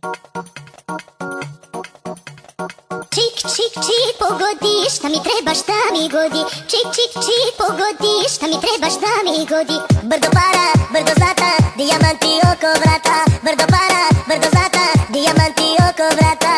Čik, čik, čik, pogodi, šta mi treba, šta mi godi. Čik, čik, čik, pogodi, šta mi treba, šta mi godi. Brdo para, brdo zlata, dijamanti oko vrata. Brdo para, brdo zlata, dijamanti oko vrata.